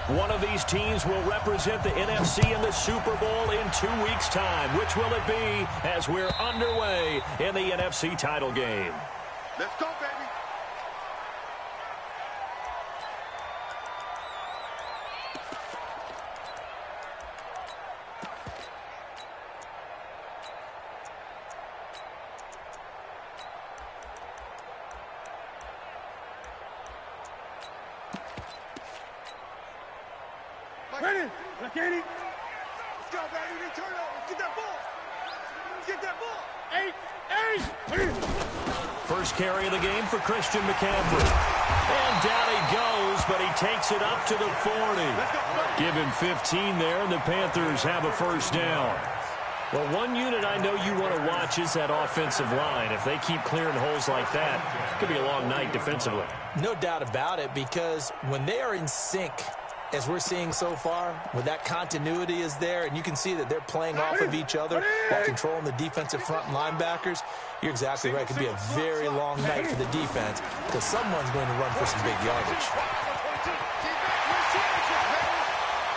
One of these teams will represent the NFC in the Super Bowl in 2 weeks' time. Which will it be as we're underway in the NFC title game? Let's go, baby. Ready? Let's get it. Let's go, baby. They turn over. Let's get that ball. Let's get that ball. Eight. First carry of the game for Christian McCaffrey. And down he goes, but he takes it up to the 40. Give him 15 there, and the Panthers have a first down. Well, one unit I know you want to watch is that offensive line. If they keep clearing holes like that, it could be a long night defensively. No doubt about it, because when they are in sync, as we're seeing so far, when that continuity is there, and you can see that they're playing off of each other while controlling the defensive front linebackers, you're exactly right. It could be a very long night for the defense because someone's going to run for some big yardage.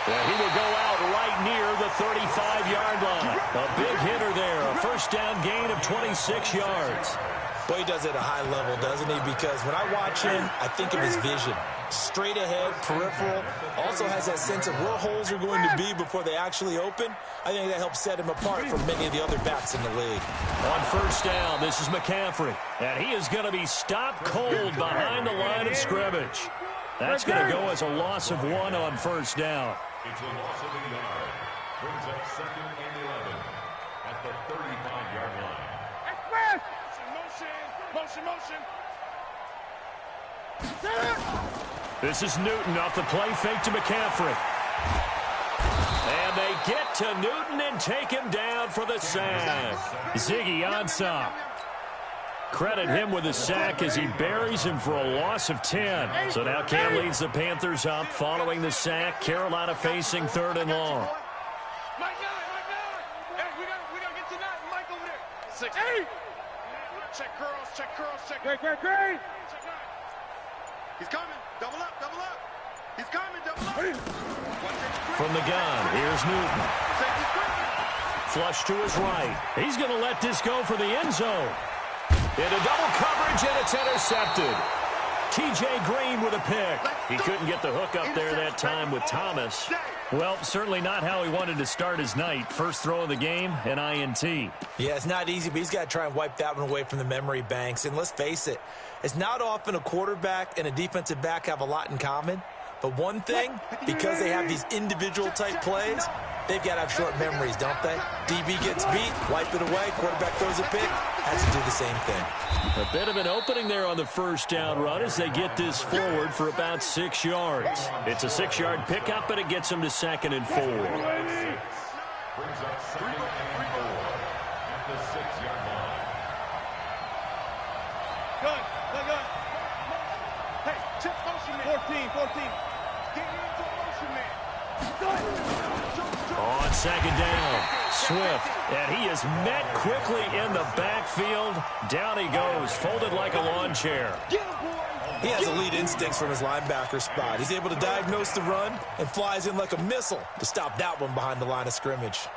Yeah, he will go out right near the 35-yard line. A big hitter there, a first down gain of 26 yards. Well, he does it at a high level, doesn't he? Because when I watch him, I think of his vision. Straight ahead, peripheral, also has that sense of where holes are going to be before they actually open. I think that helps set him apart from many of the other backs in the league. On first down, this is McCaffrey. And he is going to be stopped cold behind the line of scrimmage. That's going to go as a loss of 1 on first down. It's a loss of a yard. Brings up 2nd and 11 at the 35-yard line. Motion. This is Newton off the play fake to McCaffrey. And they get to Newton and take him down for the sack. Ziggy Ansah. Credit him with a sack as he buries him for a loss of 10. So now Cam leads the Panthers up following the sack. Carolina facing 3rd and long. Mike, hey, we gotta get to that. Mike over there. 6. Check curls. Great. He's coming. Double up. He's coming. Double up. From the gun, here's Newton. Flush to his right. He's going to let this go for the end zone. Into double coverage, and it's intercepted. T.J. Green with a pick. He couldn't get the hook up there that time with Thomas. Well, certainly not how he wanted to start his night. First throw of the game, an INT. Yeah, it's not easy, but he's got to try and wipe that one away from the memory banks. And let's face it, it's not often a quarterback and a defensive back have a lot in common. But one thing, because they have these individual type plays, they've got to have short memories, don't they? DB gets beat, wipe it away, quarterback throws a pick, has to do the same thing. A bit of an opening there on the first down run as they get this forward for about 6 yards. It's a 6-yard pickup, and it gets them to 2nd and 4. Brings up 2nd and 4 at the 6-yard line. Good. Hey, check motion man. 14. Get into motion man. On 2nd down, Swift, and he is met quickly in the backfield. Down he goes, folded like a lawn chair. He has elite instincts from his linebacker spot. He's able to diagnose the run and flies in like a missile to stop that one behind the line of scrimmage.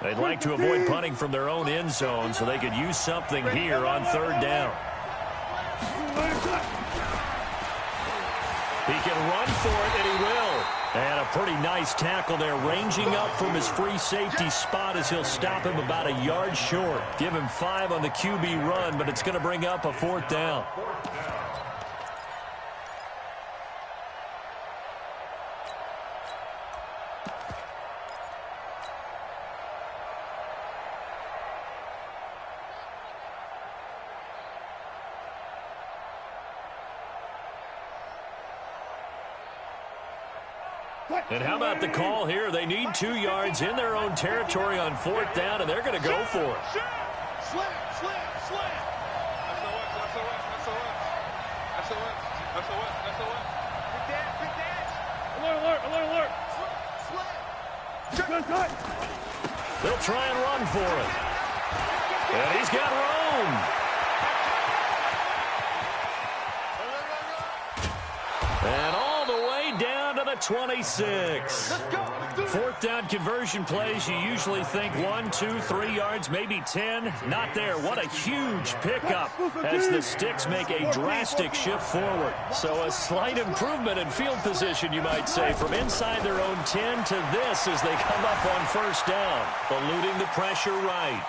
They'd like to avoid punting from their own end zone so they could use something here on 3rd down. He can run for it, and he will. And a pretty nice tackle there, ranging up from his free safety spot as he'll stop him about a yard short. Give him 5 on the QB run, but it's going to bring up a 4th down. And how about the call here? They need 2 yards in their own territory on 4th down, and they're going to go for it. Slam. Alert. They'll try and run for it. And he's got room. the 26. Fourth down conversion plays, you usually think 1, 2, 3 yards, maybe 10. Not there. What a huge pickup as the Sticks make a drastic shift forward. So a slight improvement in field position, you might say, from inside their own 10 to this as they come up on first down. Eluding the pressure right.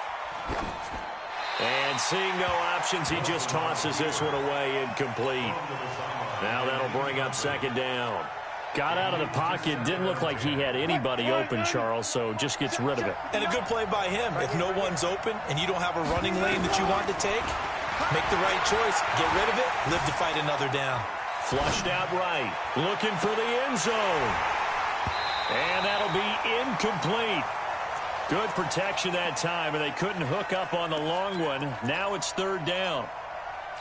And seeing no options, he just tosses this one away incomplete. Now that'll bring up second down. Got out of the pocket, didn't look like he had anybody open, Charles, so just gets rid of it. And a good play by him. If no one's open and you don't have a running lane that you want to take, make the right choice. Get rid of it, live to fight another down. Flushed out right, looking for the end zone. And that'll be incomplete. Good protection that time, and they couldn't hook up on the long one. Now it's third down.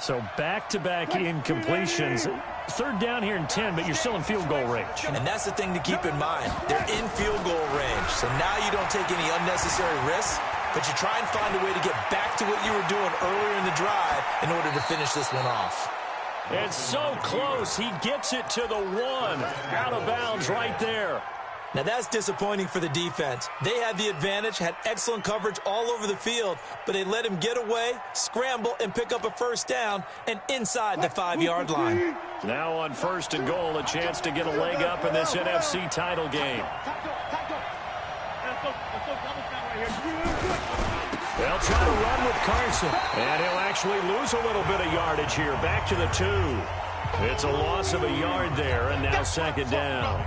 So back-to-back incompletions. Third down here in 10, but you're still in field goal range. And that's the thing to keep in mind. They're in field goal range. So now you don't take any unnecessary risks, but you try and find a way to get back to what you were doing earlier in the drive in order to finish this one off. It's so close. He gets it to the 1. Out of bounds right there. Now that's disappointing for the defense. They had the advantage, had excellent coverage all over the field, but they let him get away, scramble, and pick up a first down and inside the 5-yard line. Now on first and goal, a chance to get a leg up in this NFC title game. They'll try to run with Carson, and he'll actually lose a little bit of yardage here. Back to the 2. It's a loss of a yard there, and now second down.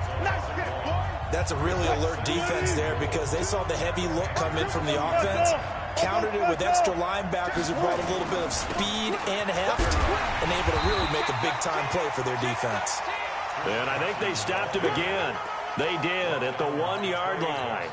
That's a really alert defense there because they saw the heavy look come in from the offense, countered it with extra linebackers who brought a little bit of speed and heft, and able to really make a big-time play for their defense. And I think they stopped him again. They did at the 1-yard line.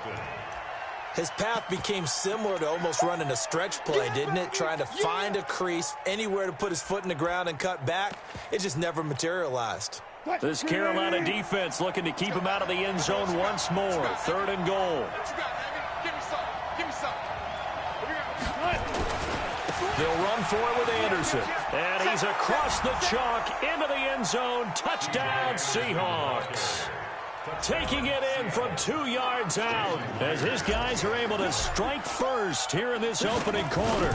His path became similar to almost running a stretch play, didn't it? Trying to find a crease, anywhere to put his foot in the ground and cut back. It just never materialized. This Carolina defense looking to keep him out of the end zone once more. Third and goal. They'll run for it with Anderson. And he's across the chalk into the end zone. Touchdown, Seahawks. Taking it in from 2 yards out as his guys are able to strike first here in this opening quarter.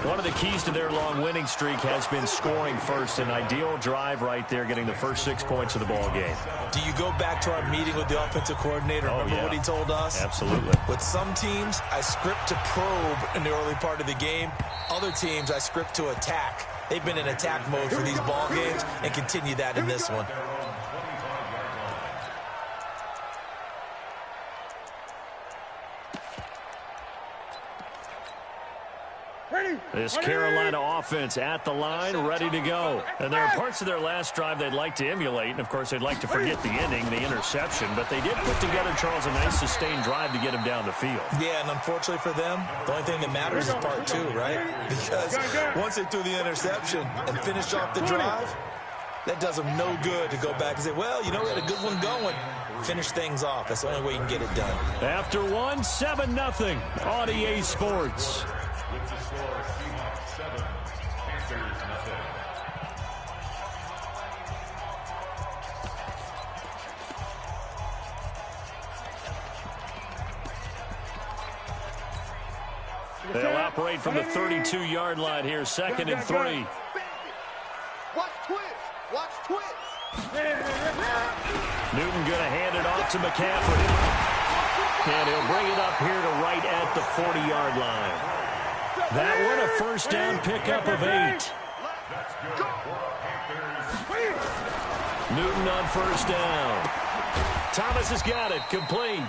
One of the keys to their long winning streak has been scoring first. An ideal drive right there, getting the first 6 points of the ball game. Do you go back to our meeting with the offensive coordinator? Remember what he told us? Absolutely. With some teams, I script to probe in the early part of the game. Other teams, I script to attack. They've been in attack mode for these ball games and continue that in this one. This Carolina offense at the line, ready to go. And there are parts of their last drive they'd like to emulate, and, of course, they'd like to forget the ending, the interception. But they did put together, Charles, a nice sustained drive to get him down the field. Yeah, and unfortunately for them, the only thing that matters is part 2, right? Because once they threw the interception and finished off the drive, that does them no good to go back and say, well, you know, we had a good one going. Finish things off. That's the only way you can get it done. After 1, 7-0 on EA Sports. With the score, Seahawks 7, Panthers 0. They'll operate from the 32-yard line here, second and 3. Watch twist. Watch twist. Newton going to hand it off to McCaffrey. And he'll bring it up here to right at the 40-yard line. That one, a first down pickup of 8. Newton on first down. Thomas has got it, complete.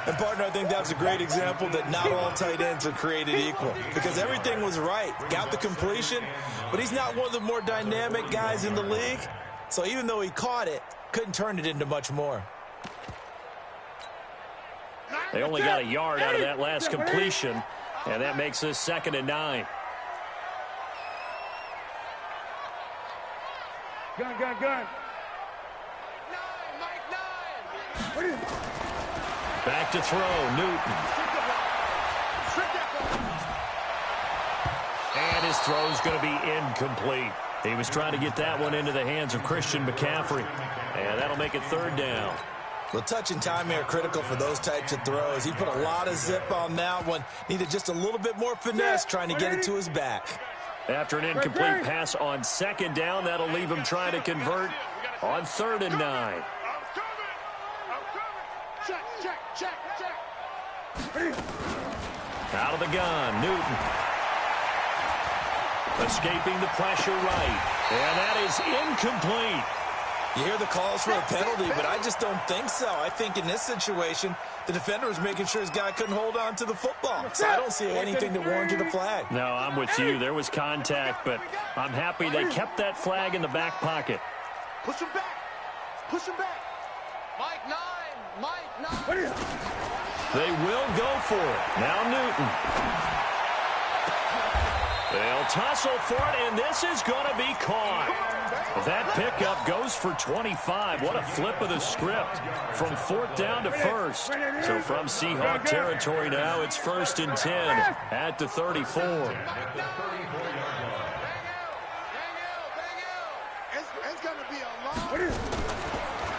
And, partner, I think that was a great example that not all tight ends are created equal. Because everything was right. Got the completion, but he's not one of the more dynamic guys in the league. So even though he caught it, couldn't turn it into much more. They only got a yard out of that last completion, and that makes this 2nd and 9. Gun. 9, Mike, 9. Back to throw, Newton. And his throw's going to be incomplete. He was trying to get that one into the hands of Christian McCaffrey. And that'll make it third down. Well, touch and timing are critical for those types of throws. He put a lot of zip on that one. Needed just a little bit more finesse trying to get it to his back. After an incomplete pass on second down, that'll leave him trying to convert on 3rd and 9. Out of the gun, Newton. Escaping the pressure right. And that is incomplete. You hear the calls for a penalty, but I just don't think so. I think in this situation, the defender was making sure his guy couldn't hold on to the football. So I don't see anything that warranted a flag. No, I'm with you. There was contact, but I'm happy they kept that flag in the back pocket. Push him back. Push him back. Mike 9. Mike 9. They will go for it. Now Newton. They'll tussle for it, and this is going to be caught. That pickup goes for 25. What a flip of the script from 4th down to 1st. So from Seahawk territory now, it's 1st and 10 at the 34.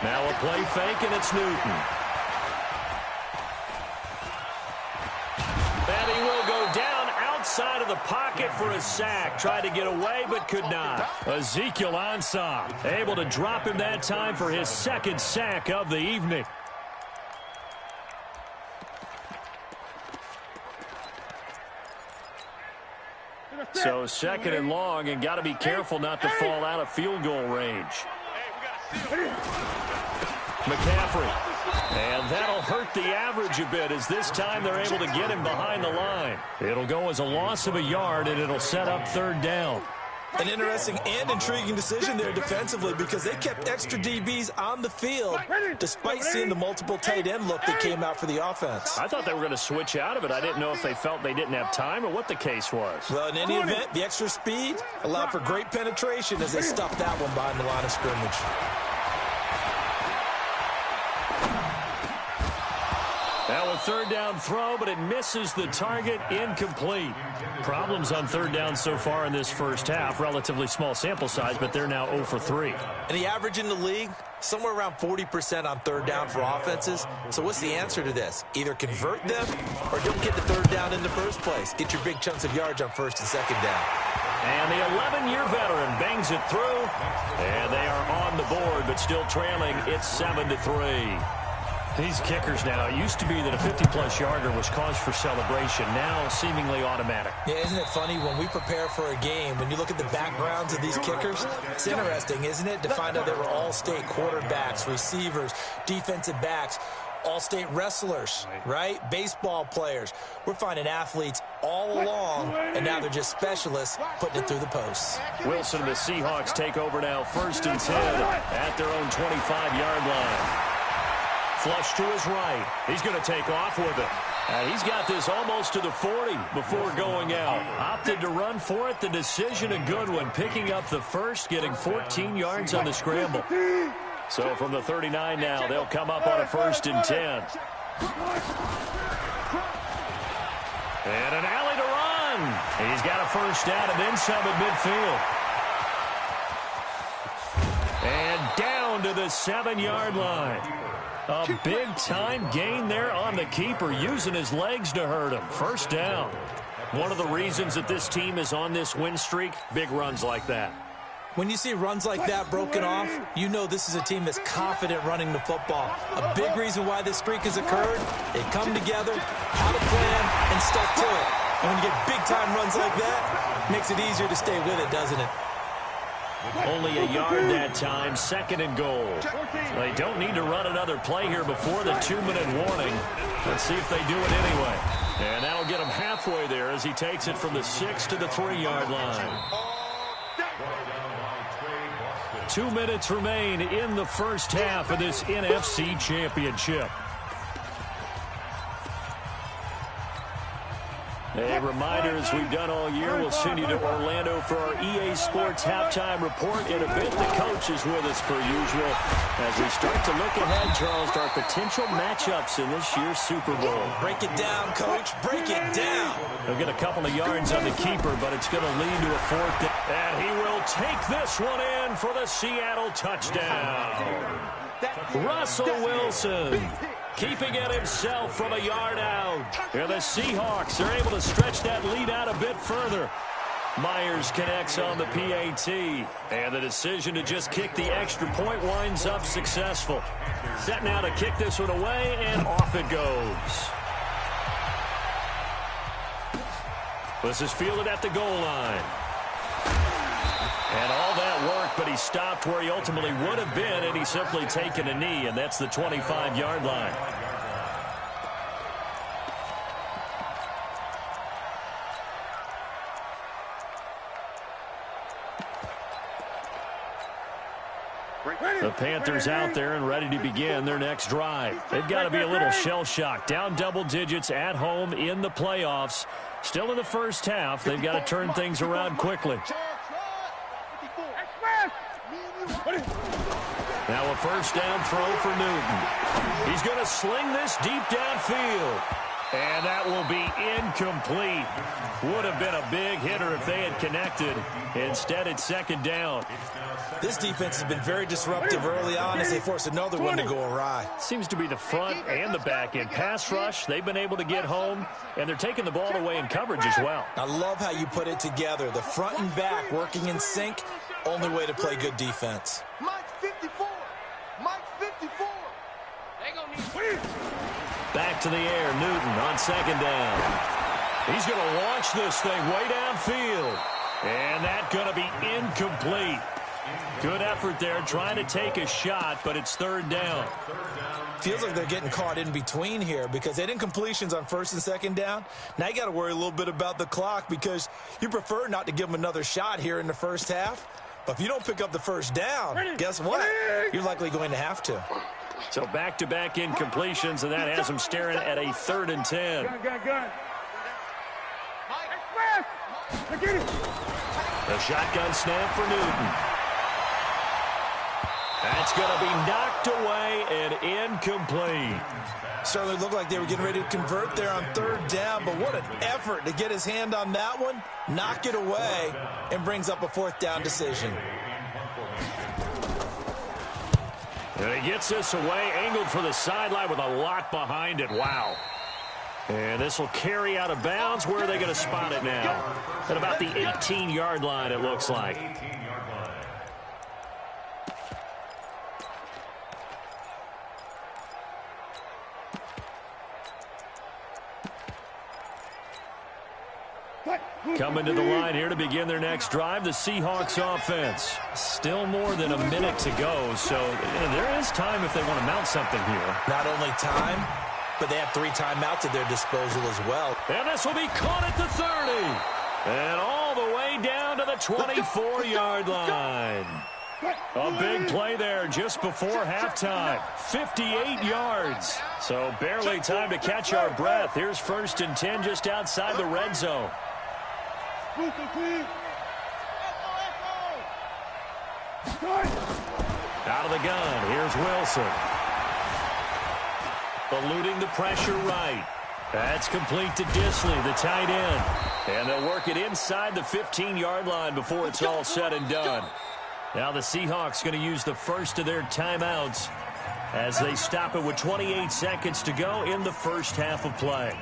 Now a play fake, and it's Newton. And he will go down outside of the pocket for a sack. Tried to get away, but could not. Ezekiel Ansah able to drop him that time for his 2nd sack of the evening. So 2nd and long, and got to be careful not to fall out of field goal range. McCaffrey. And that'll hurt the average a bit, as this time they're able to get him behind the line. It'll go as a loss of a yard, and it'll set up 3rd down. An interesting and intriguing decision there defensively, because they kept extra DBs on the field despite seeing the multiple tight end look that came out for the offense. I thought they were going to switch out of it. I didn't know if they felt they didn't have time or what the case was. Well, in any event, the extra speed allowed for great penetration as they stuffed that one behind the line of scrimmage. Now a 3rd down throw, but it misses the target, incomplete. Problems on 3rd down so far in this first half. Relatively small sample size, but they're now 0 for 3. And the average in the league, somewhere around 40% on 3rd down for offenses. So what's the answer to this? Either convert them or don't get the 3rd down in the first place. Get your big chunks of yards on 1st and 2nd down. And the 11-year veteran bangs it through. And they are on the board, but still trailing. It's 7-3. These kickers now, it used to be that a 50-plus yarder was cause for celebration. Now seemingly automatic. Yeah, isn't it funny when we prepare for a game, when you look at the backgrounds of these kickers, it's interesting, isn't it, to find out they were all-state quarterbacks, receivers, defensive backs, all-state wrestlers, right? Baseball players. We're finding athletes all along, and now they're just specialists putting it through the posts. Wilson and the Seahawks take over now, 1st and 10 at their own 25-yard line. Flush to his right. He's going to take off with it. And he's got this almost to the 40 before going out. Opted to run for it. The decision a good one. Picking up the first, getting 14 yards on the scramble. So from the 39 now, they'll come up on a 1st and 10. And an alley to run. He's got a 1st down and then some at midfield. And down to the 7-yard line. A big-time gain there on the keeper, using his legs to hurt him. 1st down. One of the reasons that this team is on this win streak, big runs like that. When you see runs like that broken off, you know this is a team that's confident running the football. A big reason why this streak has occurred, they come together, have a plan, and stuck to it. And when you get big-time runs like that, it makes it easier to stay with it, doesn't it? Only a yard that time, 2nd and goal. They don't need to run another play here before the 2-minute warning. Let's see if they do it anyway. And that'll get him halfway there as he takes it from the 6 to the 3-yard line. 2 minutes remain in the first half of this NFC Championship. A reminder, as we've done all year, we'll send you to Orlando for our EA Sports halftime report. In a bit, the coach is with us per usual as we start to look ahead, Charles, to our potential matchups in this year's Super Bowl. Break it down, Coach. Break it down. They'll get a couple of yards on the keeper, but it's going to lead to a fourth down. And he will take this one in for the Seattle touchdown. Russell Wilson keeping it himself from a yard out. And the Seahawks are able to stretch that lead out a bit further. Myers connects on the PAT. And the decision to just kick the extra point winds up successful. Set now to kick this one away, and off it goes. This is fielded at the goal line. And all that work, but he stopped where he ultimately would have been, and he's simply taken a knee, and that's the 25-yard line. The Panthers out there and ready to begin their next drive. They've got to be a little shell-shocked. Down double digits at home in the playoffs. Still in the first half. They've got to turn things around quickly. Now a first down throw for Newton. He's going to sling this deep downfield. And that will be incomplete. Would have been a big hitter if they had connected. Instead, it's second down. This defense has been very disruptive early on as they force another one to go awry. Seems to be the front and the back end. Pass rush, they've been able to get home, and they're taking the ball away in coverage as well. I love how you put it together. The front and back working in sync. Only way to play good defense. Mike 54. Mike 54. Back to the air, Newton on second down. He's going to launch this thing way downfield. And that's going to be incomplete. Good effort there, trying to take a shot, but it's third down. Feels like they're getting caught in between here because they had incompletions on first and second down. Now you got to worry a little bit about the clock because you prefer not to give them another shot here in the first half. But if you don't pick up the first down, guess what? You're likely going to have to. So back-to-back incompletions, and that has them staring at a 3rd and 10. The shotgun snap for Newton. That's going to be knocked away and incomplete. Certainly looked like they were getting ready to convert there on third down, but what an effort to get his hand on that one, knock it away, and brings up a fourth down decision. And he gets this away, angled for the sideline with a lot behind it. Wow. And this will carry out of bounds. Where are they going to spot it now? At about the 18-yard line, it looks like. Coming to the line here to begin their next drive, the Seahawks offense. Still more than a minute to go, so there is time if they want to mount something here. Not only time, but they have 3 timeouts at their disposal as well. And this will be caught at the 30. And all the way down to the 24-yard line. A big play there just before halftime. 58 yards. So barely time to catch our breath. Here's 1st and 10 just outside the red zone. Out of the gun, here's Wilson. Eluding the pressure right. That's complete to Disley, the tight end. And they'll work it inside the 15-yard line before it's all said and done. Now the Seahawks going to use the first of their timeouts as they stop it with 28 seconds to go in the first half of play.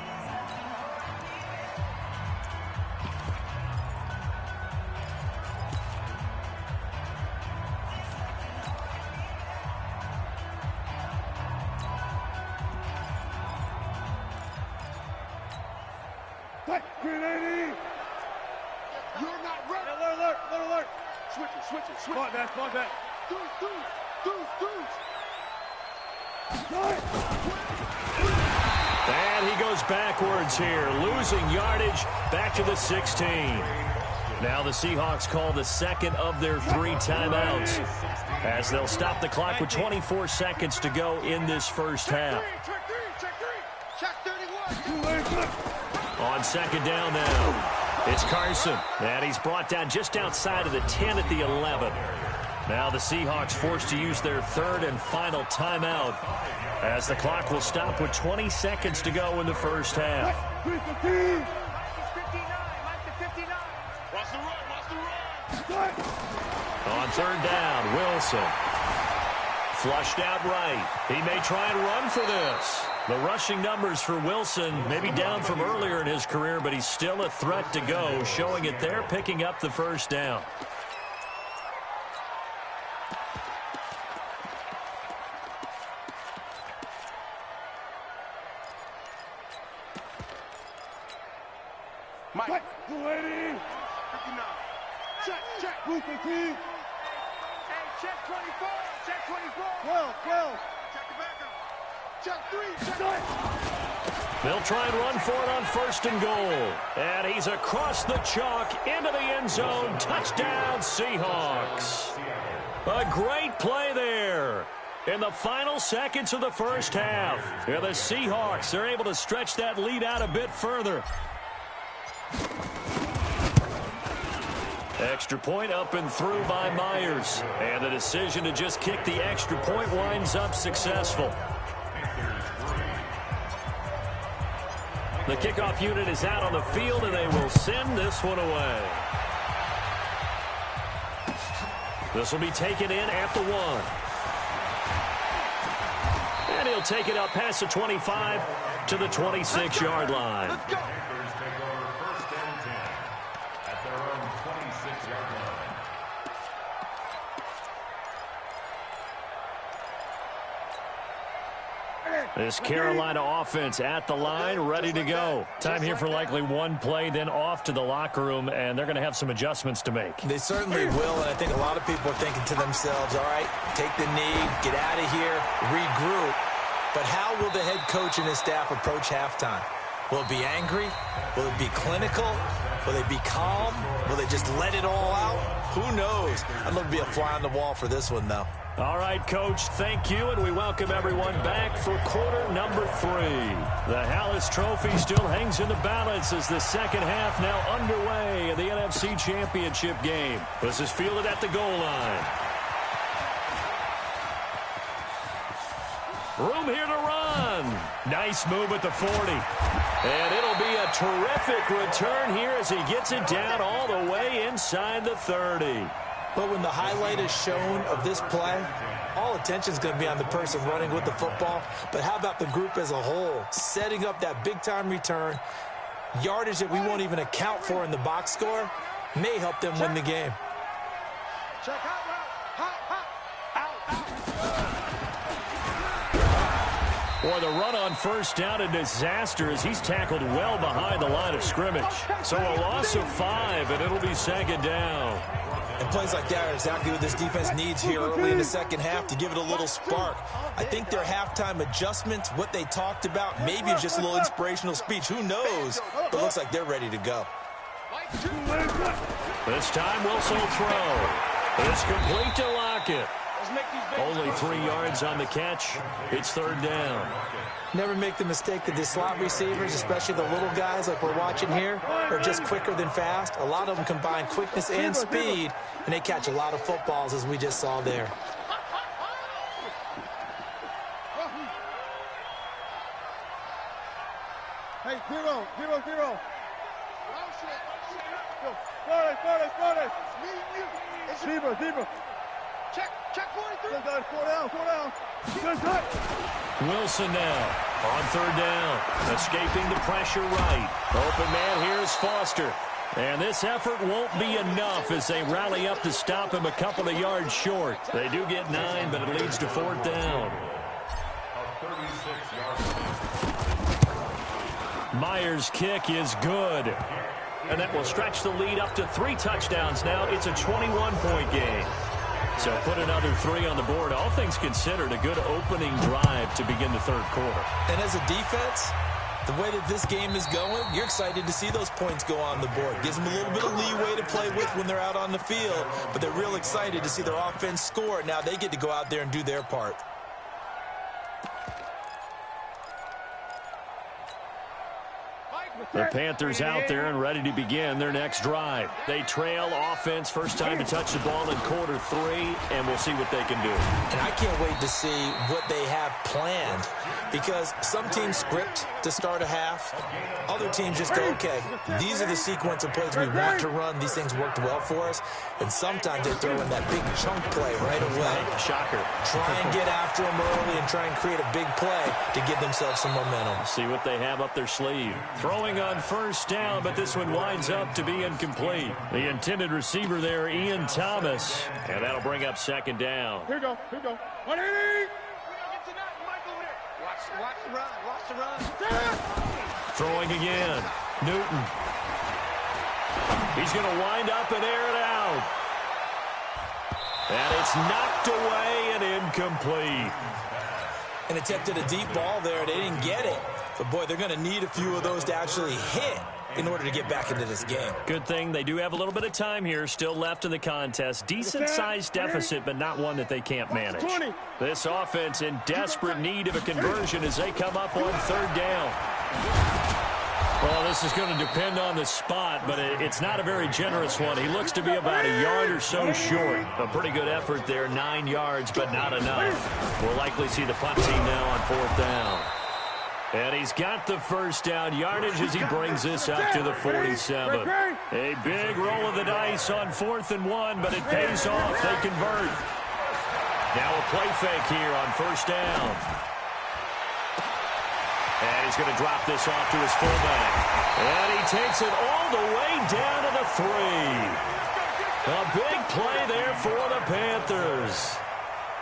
And he goes backwards here, losing yardage back to the 16. Now the Seahawks call the second of their 3 timeouts as they'll stop the clock with 24 seconds to go in this first half. On second down now. It's Carson, and he's brought down just outside of the 10 at the 11. Now the Seahawks forced to use their third and final timeout as the clock will stop with 20 seconds to go in the first half. On third down, Wilson. Flushed out right. He may try and run for this. The rushing numbers for Wilson maybe down from earlier in his career, but he's still a threat to go, showing it there, picking up the first down. Mike. 280. 59. Check. Hey, check 24. Check 24. 12. Check the backup. Check 3. Check 3. They'll try and run for it on first and goal. And he's across the chalk into the end zone. Touchdown, Seahawks. A great play there. In the final seconds of the first half, the Seahawks are able to stretch that lead out a bit further. Extra point up and through by Myers. And the decision to just kick the extra point winds up successful. The kickoff unit is out on the field, and they will send this one away. This will be taken in at the 1. And he'll take it up past the 25 to the 26-yard line. Take over first and 10 at their own 26-yard line. This Carolina offense at the line, ready to go. Time here for likely one play, then off to the locker room, and they're going to have some adjustments to make. They certainly will, and I think a lot of people are thinking to themselves, all right, take the knee, get out of here, regroup. But how will the head coach and his staff approach halftime? Will it be angry? Will it be clinical? Will they be calm? Will they just let it all out? Who knows? I'd love to be a fly on the wall for this one, though. All right, Coach, thank you, and we welcome everyone back for quarter number 3. The Hallis Trophy still hangs in the balance as the second half now underway in the NFC Championship game. This is fielded at the goal line. Room here to run. Nice move at the 40. And it'll be a terrific return here as he gets it down all the way inside the 30. But when the highlight is shown of this play, all attention is going to be on the person running with the football. But how about the group as a whole, setting up that big-time return, yardage that we won't even account for in the box score, may help them win the game. Check out. Boy, the run on first down, a disaster as he's tackled well behind the line of scrimmage. So a loss of 5, and it'll be second down. And plays like that are exactly what this defense needs here early in the second half to give it a little spark. I think their halftime adjustments, what they talked about, maybe it's just a little inspirational speech. Who knows? But it looks like they're ready to go. This time Wilson will throw. It's complete to Lockett. Only 3 yards on the catch. It's third down. Never make the mistake that the slot receivers, especially the little guys like we're watching here, are just quicker than fast. A lot of them combine quickness and speed, and they catch a lot of footballs, as we just saw there. Hey, 0. Zebra. Check 43. 4 down. Wilson now on third down. Escaping the pressure right. Open man here is Foster. And this effort won't be enough as they rally up to stop him a couple of yards short. They do get 9, but it leads to fourth down. A 36-yard Myers' kick is good. And that will stretch the lead up to 3 touchdowns now. It's a 21-point game. So put another 3 on the board. All things considered, a good opening drive to begin the third quarter. And as a defense, the way that this game is going, you're excited to see those points go on the board. Gives them a little bit of leeway to play with when they're out on the field, but they're real excited to see their offense score. Now they get to go out there and do their part. The Panthers out there and ready to begin their next drive. They trail offense, first time to touch the ball in quarter 3, and we'll see what they can do. And I can't wait to see what they have planned, because some teams script to start a half. Other teams just go, okay, these are the sequence of plays we want to run. These things worked well for us. And sometimes they throw in that big chunk play right away. Shocker. Try and get after them early and try and create a big play to give themselves some momentum. See what they have up their sleeve. Throwing on first down, but this one winds up to be incomplete. The intended receiver there, Ian Thomas. And that'll bring up second down. Here we go. 180. Watch the run. Throwing again. Newton. He's going to wind up and air it out. And it's knocked away and incomplete. And attempted a deep ball there. They didn't get it. But, boy, they're going to need a few of those to actually hit in order to get back into this game. Good thing they do have a little bit of time here still left in the contest. Decent-sized deficit, but not one that they can't manage. This offense in desperate need of a conversion as they come up on third down. Well, this is going to depend on the spot, but it's not a very generous one. He looks to be about a yard or so short. A pretty good effort there, 9 yards, but not enough. We'll likely see the punt team now on fourth down. And he's got the first down yardage as he brings this up to the 47. A big roll of the dice on 4th and 1, but it pays off. They convert. Now a play fake here on first down. And he's going to drop this off to his fullback. And he takes it all the way down to the 3. A big play there for the Panthers.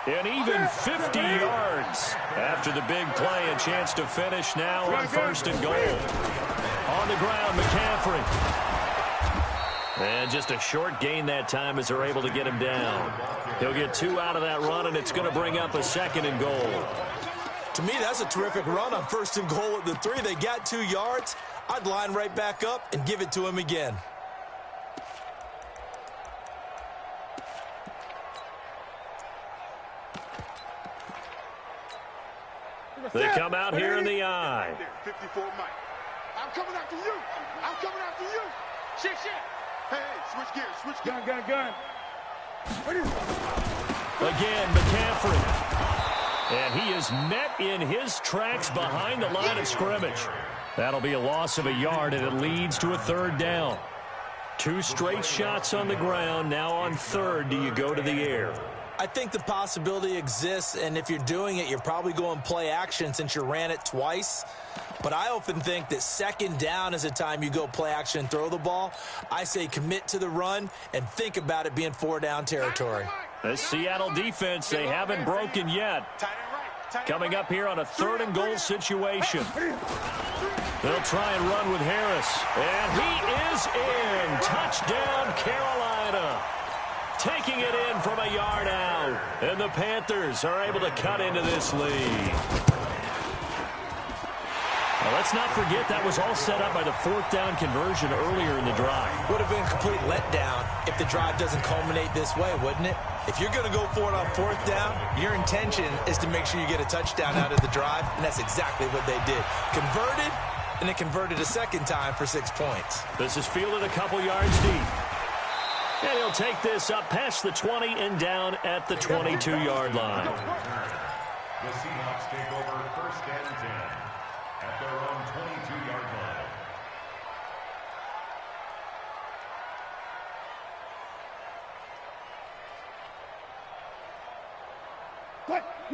And even 50 yards after the big play. A chance to finish now on first and goal. On the ground, McCaffrey. And just a short gain that time as they're able to get him down. He'll get 2 out of that run, and it's going to bring up a second and goal. To me, that's a terrific run on first and goal at the 3. They got 2 yards. I'd line right back up and give it to him again. They come out here in the eye. 54 Mike. I'm coming after you. Shit. Hey, switch gears. Gun. Again, McCaffrey. And he is met in his tracks behind the line of scrimmage. That'll be a loss of a yard, and it leads to a third down. 2 straight shots on the ground. Now on third, do you go to the air? I think the possibility exists, and if you're doing it, you're probably going play action since you ran it twice. But I often think that second down is a time you go play action and throw the ball. I say commit to the run and think about it being 4-down territory. The Seattle defense, they haven't broken yet. Coming up here on a third and goal situation. They'll try and run with Harris. And he is in. Touchdown, Carolina. Taking it in from a yard out. And the Panthers are able to cut into this lead. Now, let's not forget that was all set up by the 4th down conversion earlier in the drive. Would have been a complete letdown if the drive doesn't culminate this way, wouldn't it? If you're going to go for it on 4th down, your intention is to make sure you get a touchdown out of the drive, and that's exactly what they did. Converted, and it converted a second time for 6 points. This is fielded a couple yards deep. And he'll take this up past the 20 and down at the 22-yard line. The Seahawks take over first and 10 at their own 22-yard line.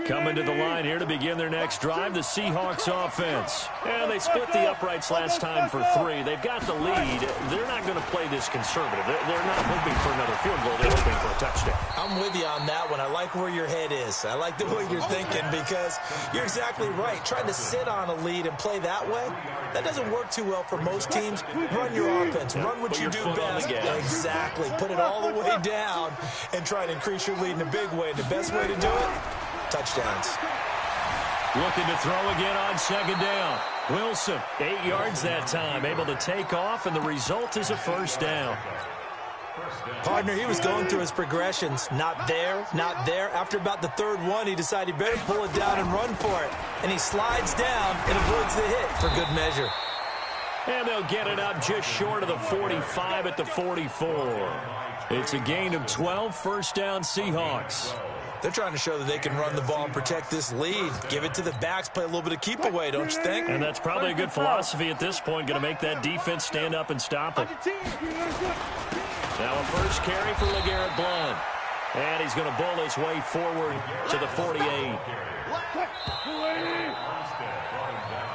Coming to the line here to begin their next drive, the Seahawks offense. And they split the uprights last time for 3. They've got the lead. They're not going to play this conservative. They're not hoping for another field goal. They're hoping for a touchdown. I'm with you on that one. I like where your head is. I like the way you're thinking because you're exactly right. Trying to sit on a lead and play that way, that doesn't work too well for most teams. Run your offense. Run what you do best. Exactly. Put it all the way down and try to increase your lead in a big way. And the best way to do it, touchdowns. Looking to throw again on second down. Wilson, 8 yards that time, able to take off, and the result is a first down. Partner, he was going through his progressions. Not there, not there. After about the 3rd one, he decided he better pull it down and run for it. And he slides down and avoids the hit for good measure. And they'll get it up just short of the 45 at the 44. It's a gain of 12, first down Seahawks. They're trying to show that they can run the ball and protect this lead. Give it to the backs, play a little bit of keep away, don't you think? And that's probably a good philosophy at this point, going to make that defense stand up and stop it. Now a first carry for LeGarrette Blount. And he's going to bull his way forward to the 48.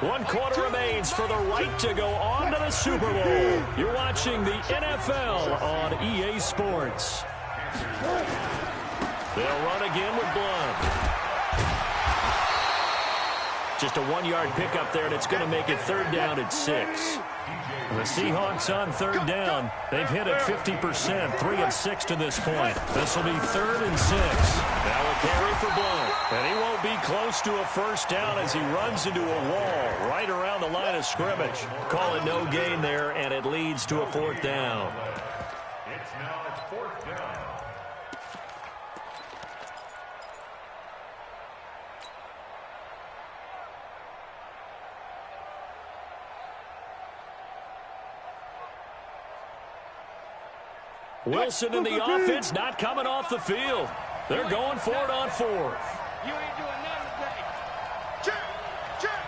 1 quarter remains for the right to go on to the Super Bowl. You're watching the NFL on EA Sports. They'll run again with Blount. Just a 1-yard pickup there, and it's going to make it 3rd down at 6. The Seahawks on 3rd down. They've hit it 50%, 3 of 6 to this point. This will be 3rd and 6. Now a carry for Blount. And he won't be close to a first down as he runs into a wall right around the line of scrimmage. Call it no gain there, and it leads to a 4th down. It's now 4th down. Wilson in the offense not coming off the field. They're going for it on 4th. You ain't doing nothing today. Check, check.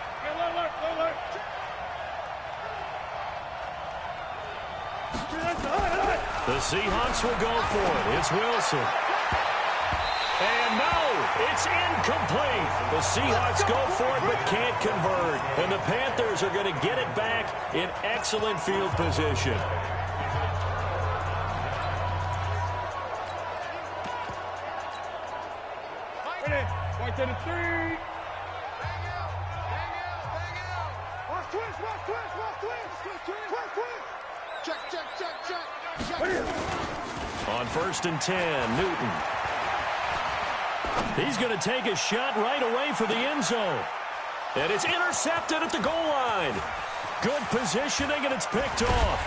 The Seahawks will go for it. It's Wilson. And no, it's incomplete. The Seahawks go for it but can't convert. And the Panthers are going to get it back in excellent field position. To the 3. Bang out, bang out, bang out. Watch twist. Check. On 1st and 10, Newton. He's going to take a shot right away for the end zone. And it's intercepted at the goal line. Good positioning, and it's picked off.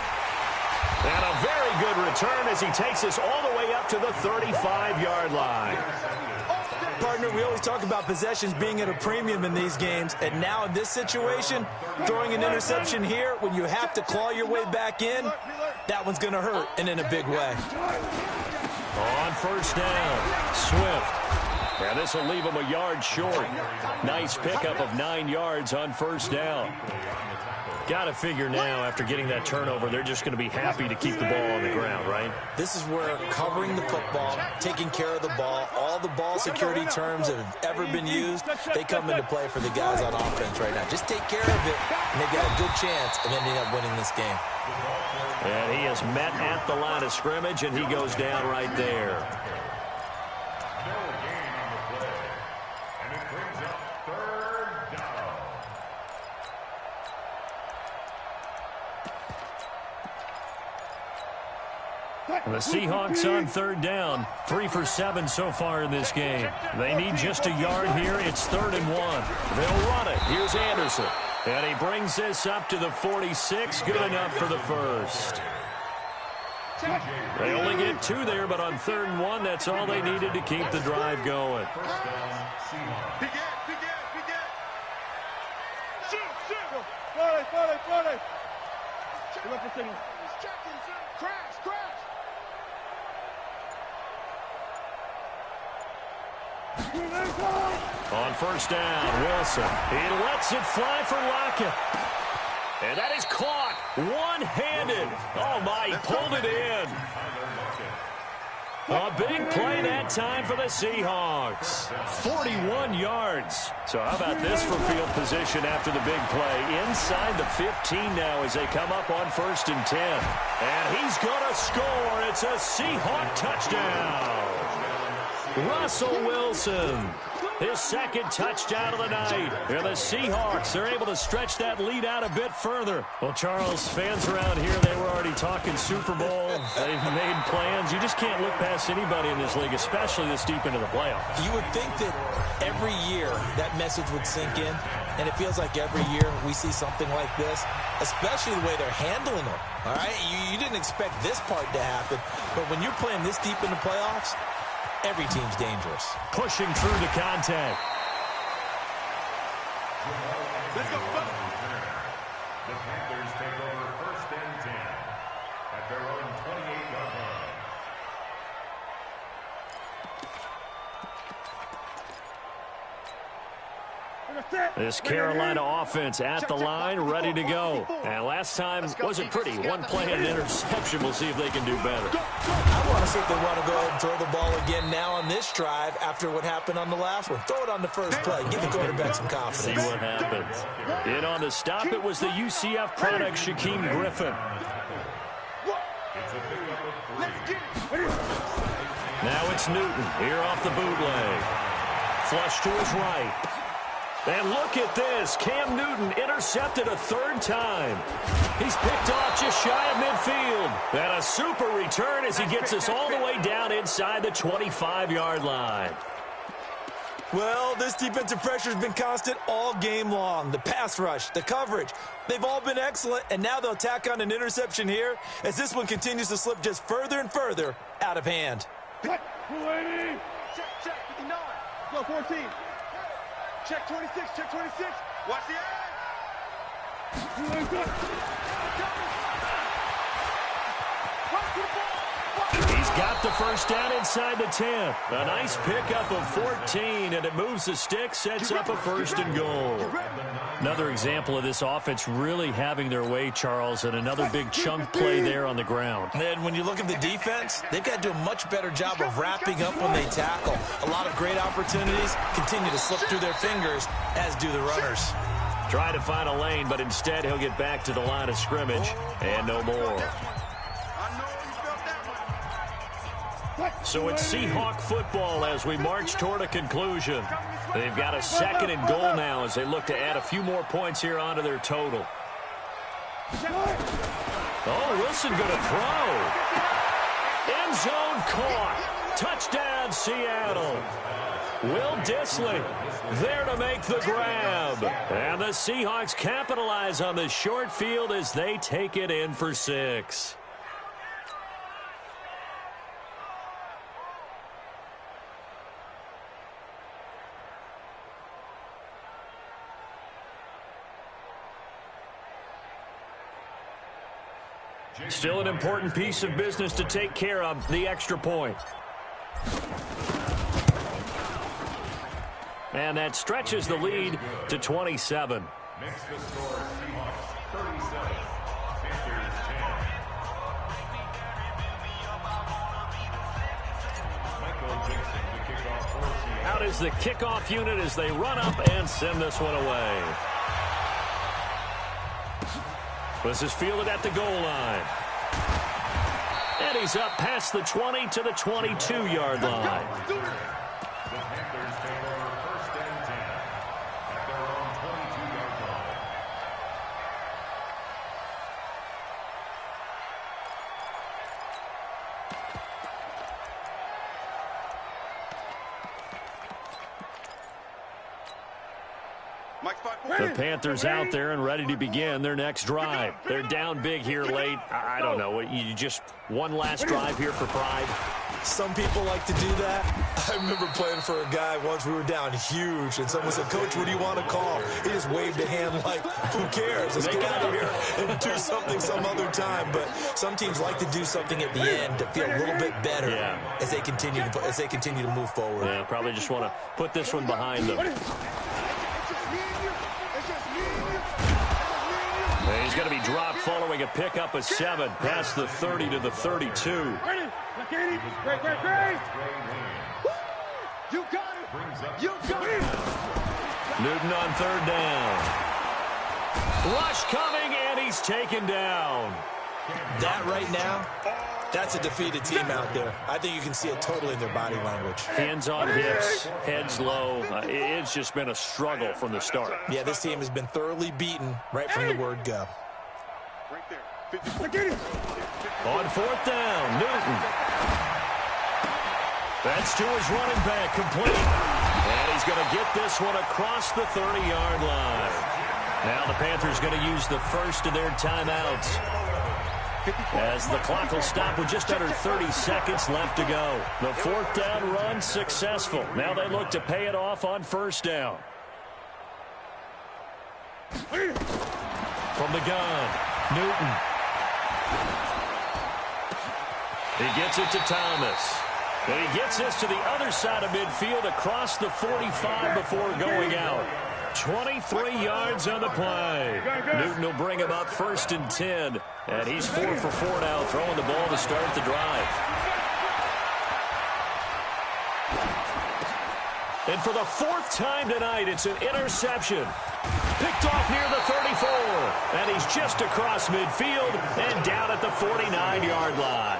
And a very good return as he takes us all the way up to the 35-yard line. Partner, we always talk about possessions being at a premium in these games, and now in this situation, throwing an interception here when you have to claw your way back in, that one's going to hurt, and in a big way. On 1st down, Swift. And this will leave him a yard short. Nice pickup of 9 yards on 1st down. Got to figure now, after getting that turnover, they're just going to be happy to keep the ball on the ground, right? This is where covering the football, taking care of the ball, all the ball security terms that have ever been used, they come into play for the guys on offense right now. Just take care of it, and they've got a good chance of ending up winning this game. And he is met at the line of scrimmage, and he goes down right there. No gain on the play. And it brings up 3rd down. The Seahawks on 3rd down, 3 for 7 so far in this game. They need just a yard here. It's 3rd and 1. They'll run it. Here's Anderson. And he brings this up to the 46. Good enough for the first. They only get 2 there, but on 3rd and 1, that's all they needed to keep the drive going. First down, Seahawks. Begin. Shoot. Crash. On 1st down, Wilson. He lets it fly for Lockett. And that is caught one-handed. Oh, my, he pulled it in. A big play that time for the Seahawks. 41 yards. So how about this for field position after the big play? Inside the 15 now as they come up on 1st and 10. And he's going to score. It's a Seahawk touchdown. Russell Wilson, his 2nd touchdown of the night. And the Seahawks are able to stretch that lead out a bit further. Well, Charles, fans around here, they were already talking Super Bowl. They've made plans. You just can't look past anybody in this league, especially this deep into the playoffs. You would think that every year that message would sink in, and it feels like every year we see something like this, especially the way they're handling it. All right, you didn't expect this part to happen, but when you're playing this deep in the playoffs, every team's dangerous. Pushing through the contact. The Panthers take over 1st and 10 at their own 28-yard line. This Carolina offense at the line, ready to go. And last time wasn't pretty. One play and an interception. We'll see if they can do better. I want to see if they want to go ahead and throw the ball again now on this drive after what happened on the last one. Throw it on the first play. Give the quarterback some confidence. See what happens. In on the stop, it was the UCF product, Shaquem Griffin. It's a big 3. Now it's Newton here off the bootleg. Flush to his right. And look at this. Cam Newton intercepted a 3rd time. He's picked off just shy of midfield. And a super return as he gets us all the way down inside the 25-yard line. Well, this defensive pressure has been constant all game long. The pass rush, the coverage, they've all been excellent, and now they'll tack on an interception here as this one continues to slip just further and further out of hand. Check, 59. Go, 14. Check 26, check 26. Watch the He's got the first down inside the 10. A nice pickup of 14, and it moves the stick, sets up a 1st and goal. Another example of this offense really having their way, Charles, and another big chunk play there on the ground. And when you look at the defense, they've got to do a much better job of wrapping up when they tackle. A lot of great opportunities continue to slip through their fingers, as do the runners. Try to find a lane, but instead he'll get back to the line of scrimmage and no more. So it's Seahawk football as we march toward a conclusion. They've got a 2nd and goal now as they look to add a few more points here onto their total. Oh, Wilson going to throw. End zone caught. Touchdown, Seattle. Will Dissly there to make the grab. And the Seahawks capitalize on the short field as they take it in for 6. Still an important piece of business to take care of, the extra point. And that stretches the lead to 27. Makes the score Seahawks 37, Panthers 10. Michael Dixon to kick off for Seattle. Out is the kickoff unit as they run up and send this one away. This is fielded at the goal line. And he's up past the 20 to the 22-yard line. The Panthers take over 1st and 10 at their own 22-yard line. The Panthers out there and ready to begin their next drive. They're down big here late. I don't know. You just one last drive here for pride. Some people like to do that. I remember playing for a guy once. We were down huge, and someone said, "Coach, what do you want to call?" He just waved a hand like, "Who cares? Let's get out of here and do something some other time." But some teams like to do something at the end to feel a little bit better as they continue to move forward. Yeah, probably just want to put this one behind them. He's going to be dropped following a pickup of 7 past the 30 to the 32. You got it. You got it. Newton on 3rd down. Rush coming, and he's taken down. That right now, that's a defeated team out there. I think you can see it totally in their body language. Hands on hips, heads low. It's just been a struggle from the start. Yeah, this team has been thoroughly beaten right from the word go. Right there. On 4th down, Newton. That's to his running back, complete. And he's going to get this one across the 30-yard line. Now the Panthers going to use the first of their timeouts, as the clock will stop with just under 30 seconds left to go. The 4th down run successful. Now they look to pay it off on 1st down. from the gun. Newton. He gets it to Thomas. And he gets this to the other side of midfield across the 45 before going out. 23 yards on the play. Newton will bring him up 1st and 10. And he's 4 for 4 now, throwing the ball to start the drive. And for the 4th time tonight, it's an interception. Picked off near the 34. And he's just across midfield and down at the 49-yard line.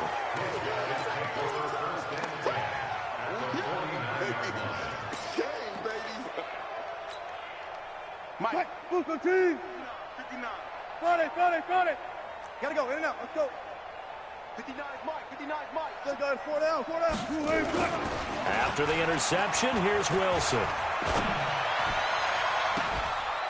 Mike, move the team. 59. Got it. Gotta go, in and out, let's go. 59 is Mike, 59 is Mike. Still got 4 down. After the interception, here's Wilson.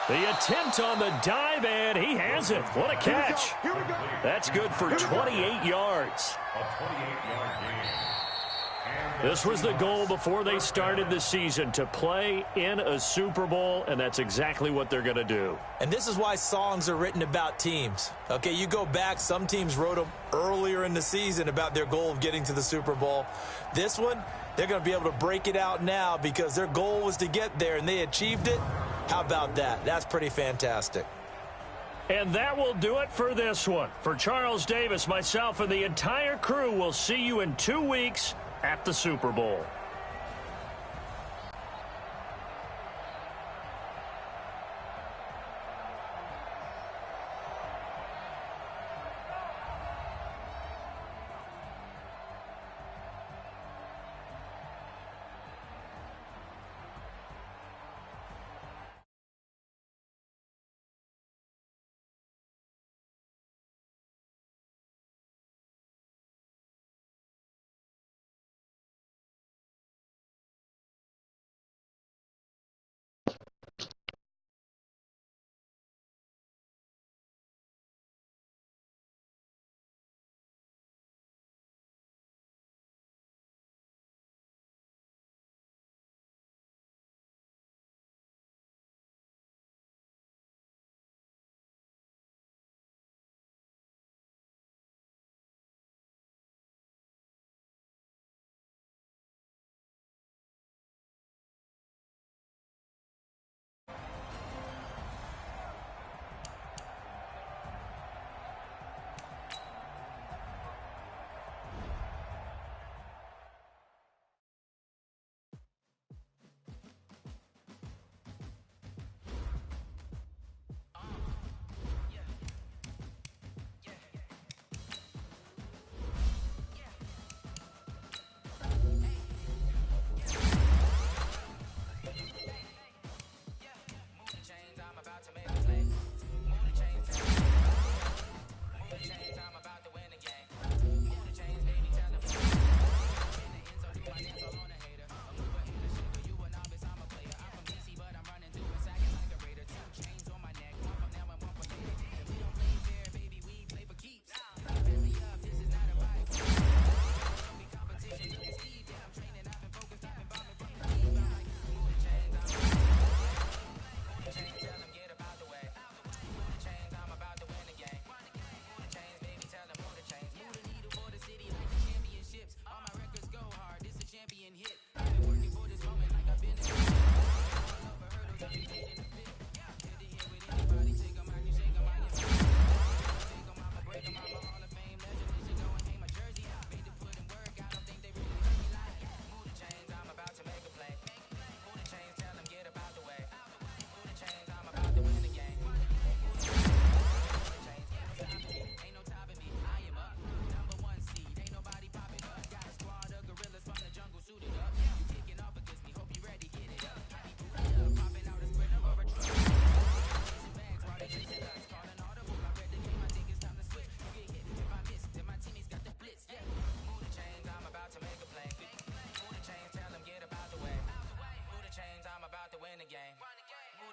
The attempt on the dive, and he has it. What a catch. Here we go. That's good for 28 yards. A 28-yard gain. This was the goal before they started the season, to play in a Super Bowl, and that's exactly what they're going to do. And this is why songs are written about teams. Okay, you go back, some teams wrote them earlier in the season about their goal of getting to the Super Bowl. This one, they're going to be able to break it out now because their goal was to get there, and they achieved it. How about that? That's pretty fantastic. And that will do it for this one. For Charles Davis, myself, and the entire crew, we'll see you in 2 weeks at the Super Bowl.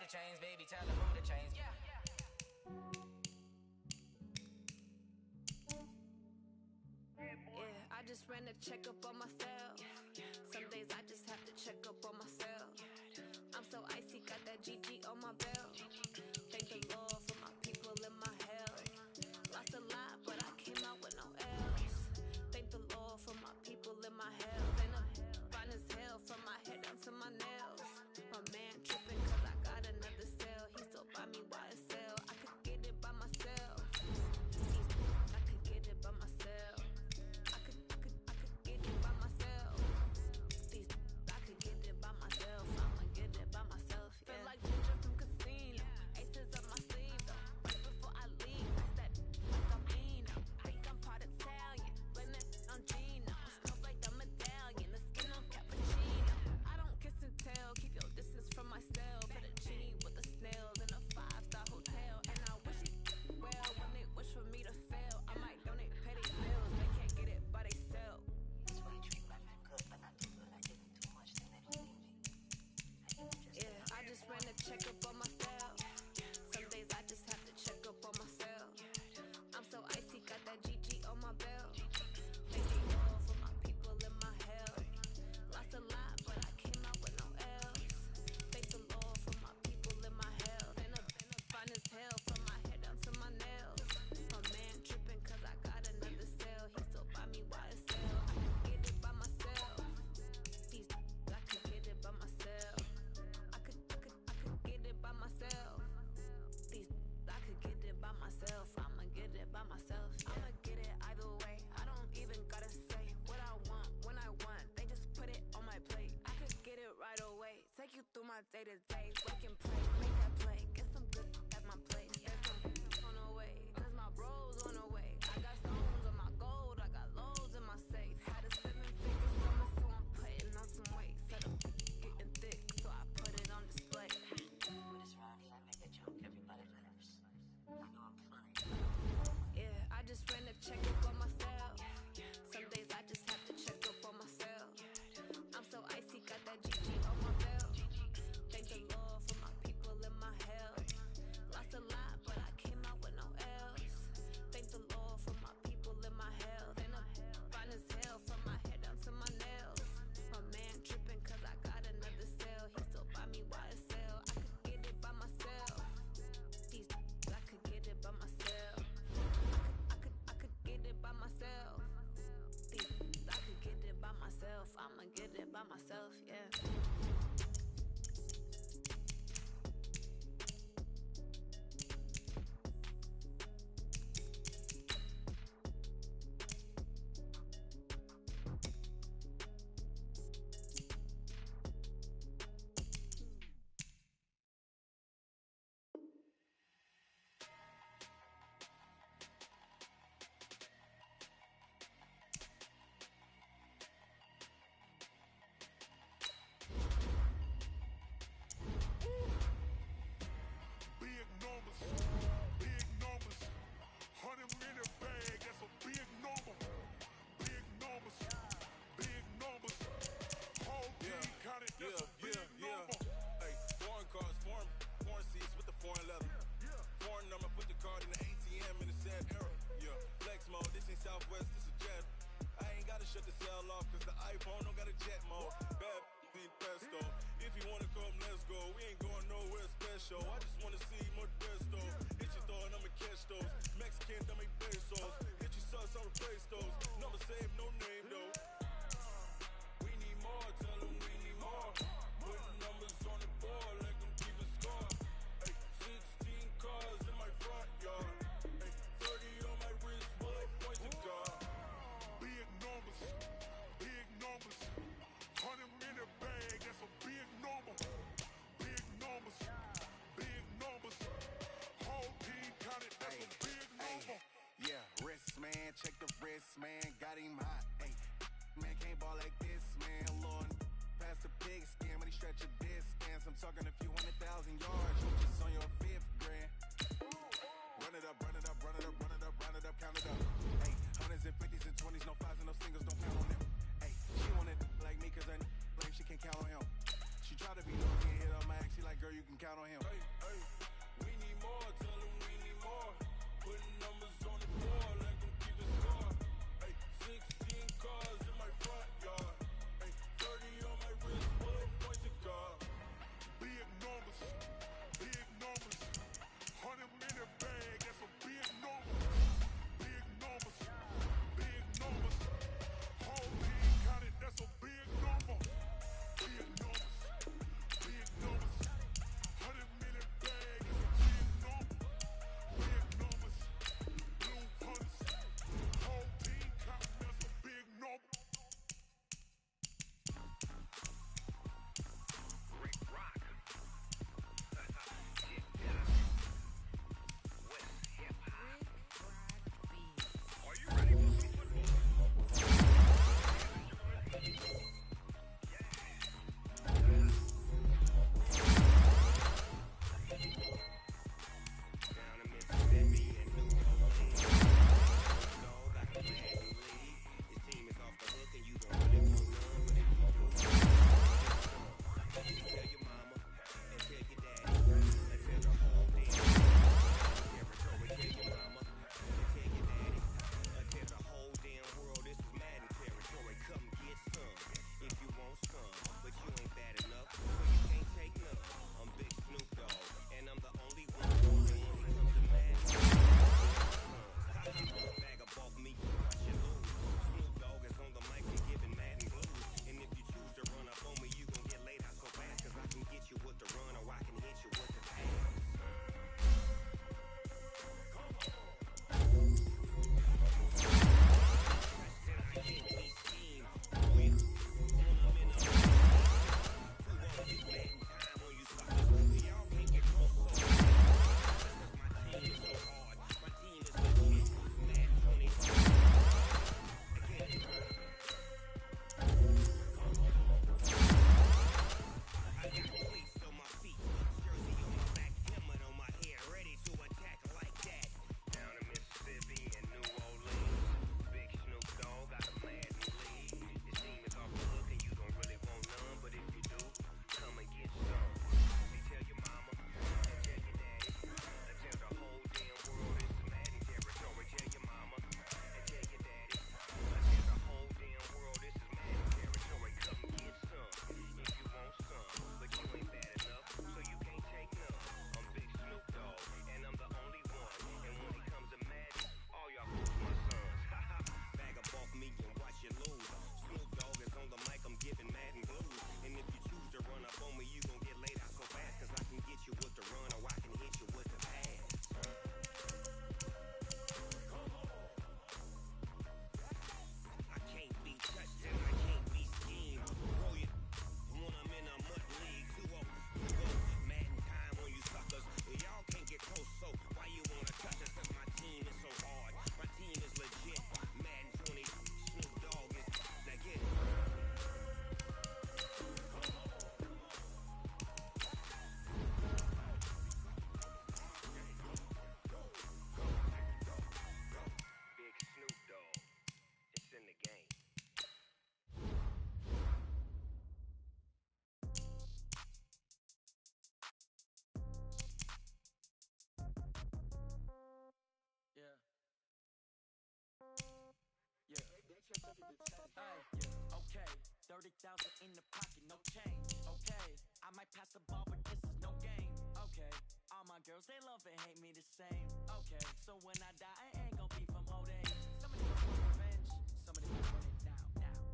chains, baby, tell them who the chains. Yeah. I just ran a checkup on myself. Some days I just have to check up on myself. I'm so icy, got that GG on my belt. Thank the Lord for my people in my my day-to-day. Wake and pray, make that play. Get some good at my place. There's some on the way, cause my bro's on the way. I got stones on my gold, I got loads in my safe. Had a 7-figure summer, so I'm putting on some weight. Said I'm getting thick, so I put it on display. With this rhyme, I make a joke, everybody laughs. I know I'm funny. Yeah, I just ran to check up on myself. Some days I just have to check up on myself. I'm so icy, got that GG on my belt. Thank the Lord for my people in my health. Lost a lot, but I came out with no L's. Thank the Lord for my people in my health. And I'm fine as hell from my head down to my nails. My man tripping cause I got another cell. He still buy me YSL. I could get it by myself. These I could get it by myself. I could get it by myself. I could get it by myself. I'ma get it by myself, yeah. Big numbers, 100 minute bag, that's a big number. Big numbers, whole team counted, that's a big number. Hey, foreign cars, foreign seats with the foreign leather. Foreign number, put the card in the ATM in the sad era. Yeah, flex mode, this ain't Southwest, this is Jet. I ain't gotta shut the cell off, cause the iPhone don't got a jet mode. Bad being pesto. If you wanna come, let's go. We ain't going nowhere special. I just wanna see more desto. Hit your thought, I'ma catch those. Mexican, I make pesos. Hit your sus, I'll replace those. Number save, no name though. We need more, tell them we need more. Putting numbers on the board, like them keep a score. Ay, 16 cars in my front yard. Ay, 30 on my wrist, bullet points to God. Big numbers, 100 minute bag, that's a big number. Big numbers, whole team counted, that's a big number. Yeah, wrist man, check the wrist man, got him hot. Ay, man can't ball like this, man. Lord, past the pig skin when he stretch a distance. I'm talking a few 100,000 yards, you just on your 5th grand. Run it up, run it up, run it up, run it up, run it up, count it up. Ay, hundreds and 50s and 20s, no 5s and no singles, don't count on them. Ay, she wanted like me cause I blame she can't count on him. She try to be nosy and hit on my ex, she like, girl, you can count on him. Hey, hey, we need more, tell them we need more. Putting numbers on the board, like them keep the score. Hey, 16 cars in my front yard. Hey, 30 on my wrist, bullet points to God. Big numbers, 100 minute bag, that's a big number. Big numbers, 30,000 in the pocket, no change. Okay, I might pass the ball, but this is no game. Okay, all my girls, they love and hate me the same. Okay, so when I die, I ain't gon' be from old age. Somebody want revenge, somebody want it now.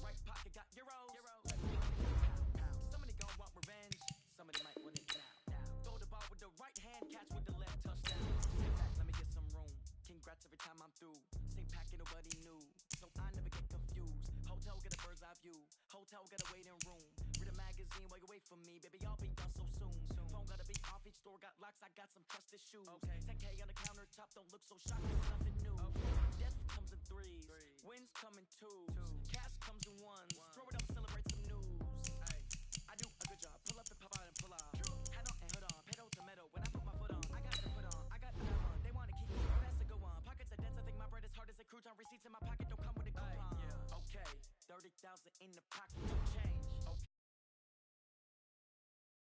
Right pocket got euros. Left pocket got pound. Somebody gon' want revenge, somebody might want it now. Throw the ball with the right hand, catch with the left, touchdown. Sit back, let me get some room. Congrats every time I'm through. Same packet, nobody knew, so I never get confused. Hotel got a bird's eye view. Hotel got a waiting room. Read a magazine while you wait for me, baby. I'll be done so soon. Phone gotta be off. Each store got locks. I got some trusted shoes. 10K on the countertop. Don't look so shocked. It's nothing new. Death comes in threes. Wins come in twos. Cash comes in ones. Throw it up, celebrate some news. I do a good job. Pull up and pop out and pull out. Hat on and hood on. Pedal to metal. When I put my foot on, I got to put on. I got another one. They wanna keep me. Oh, that's a good one. Pockets are dense. I think my bread is hard as a crouton. Receipts in my pocket don't come with a coupon. Okay, 30,000 in the pocket. No